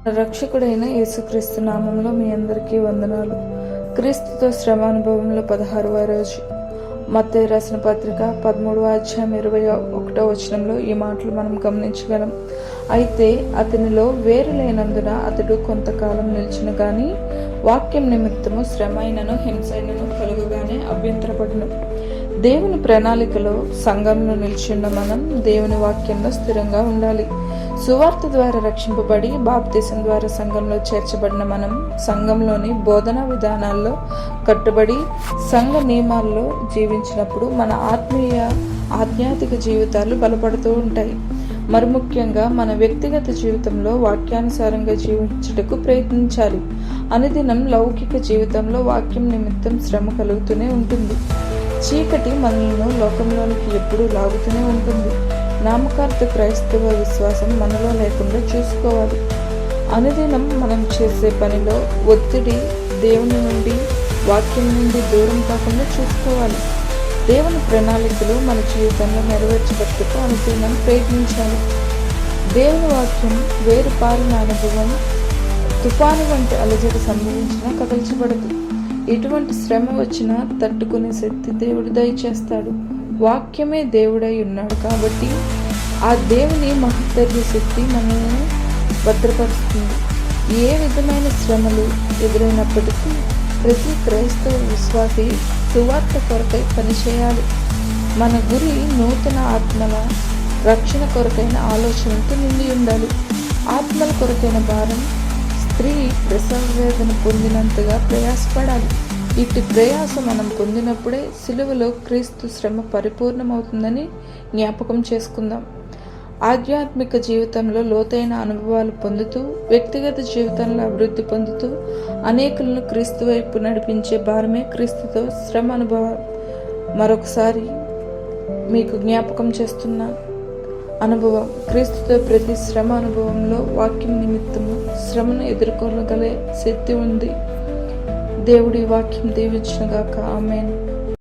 రక్షకుడైన యేసుక్రీస్తు నామంలో మీ అందరికీ వందనాలు. క్రీస్తుతో శ్రమ అనుభవంలో 16వ రోజు. మత్తయి రాసిన పత్రిక 13వ అధ్యాయం 21వ వచనంలో ఈ మాటలు మనం గమనించగలం. అయితే అతనిలో వేరు లేనందున అతడు కొంతకాలం నిలిచిన గాని వాక్యం నిమిత్తము శ్రమ అయినను హింసైనను కలుగుగానే అభ్యంతరపడును. దేవుని ప్రణాళికలో సంఘంలో నిలిచిన్న మనం దేవుని వాక్యంలో స్థిరంగా ఉండాలి. సువార్త ద్వారా రక్షింపబడి బాప్తిసం ద్వారా సంఘంలో చేర్చబడిన మనం సంఘంలోని బోధనా విధానాల్లో కట్టుబడి సంఘ నియమాల్లో జీవించినప్పుడు మన ఆధ్యాత్మిక జీవితాలు బలపడుతూ ఉంటాయి. మరి ముఖ్యంగా మన వ్యక్తిగత జీవితంలో వాక్యానుసారంగా జీవించుటకు ప్రయత్నించాలి. అనుదినం లౌకిక జీవితంలో వాక్యం నిమిత్తం శ్రమ కలుగుతూనే ఉంటుంది. చీకటి మనలను లోకంలోనికి ఎప్పుడూ లాగుతూనే ఉంటుంది. నామకార్థ క్రైస్తవ విశ్వాసం మనలో లేకుండా చూసుకోవాలి. అనుదినం మనం చేసే పనిలో ఒత్తిడి దేవుని నుండి వాక్యం నుండి దూరం కాకుండా చూసుకోవాలి. దేవుని ప్రణాళికలు మన జీవితంలో నెరవేర్చబట్టుకు అనుదినం ప్రయత్నించాలి. దేవుని వాక్యం వేరుపారిన అనుభవం తుఫాను వంటి అలజడి సంభవించినా కదల్చబడదు. ఎటువంటి శ్రమ వచ్చినా తట్టుకునే శక్తి దేవుడు దయచేస్తాడు. వాక్యమే దేవుడై ఉన్నాడు కాబట్టి ఆ దేవుని మహత్తర శక్తి మనల్ని భద్రపరుస్తుంది. ఏ విధమైన శ్రమలు ఎదురైనప్పటికీ ప్రతి క్రైస్తవ విశ్వాసి సువార్త కొరకై పనిచేయాలి. మన గురి నూతన ఆత్మల రక్షణ కొరకైన ఆలోచనతో నిండి ఉండాలి. ఆత్మల కొరకైన భారం స్త్రీ ప్రసవ వేదన పొందినంతగా ప్రయాసపడాలి. ఇటు ప్రయాస మనం పొందినప్పుడే సిలువలో క్రీస్తు శ్రమ పరిపూర్ణమవుతుందని జ్ఞాపకం చేసుకుందాం. ఆధ్యాత్మిక జీవితంలో లోతైన అనుభవాలు పొందుతూ వ్యక్తిగత జీవితంలో అభివృద్ధి పొందుతూ అనేకులను క్రీస్తు వైపు నడిపించే భారమే క్రీస్తుతో శ్రమ అనుభవం. మరొకసారి మీకు జ్ఞాపకం చేస్తున్న అనుభవం క్రీస్తుతో ప్రతి శ్రమ అనుభవంలో వాక్యం నిమిత్తము శ్రమను ఎదుర్కొనగలే శక్తి ఉంది. దేవుడి వాక్యం దీవించునుగాక. ఆమేన్.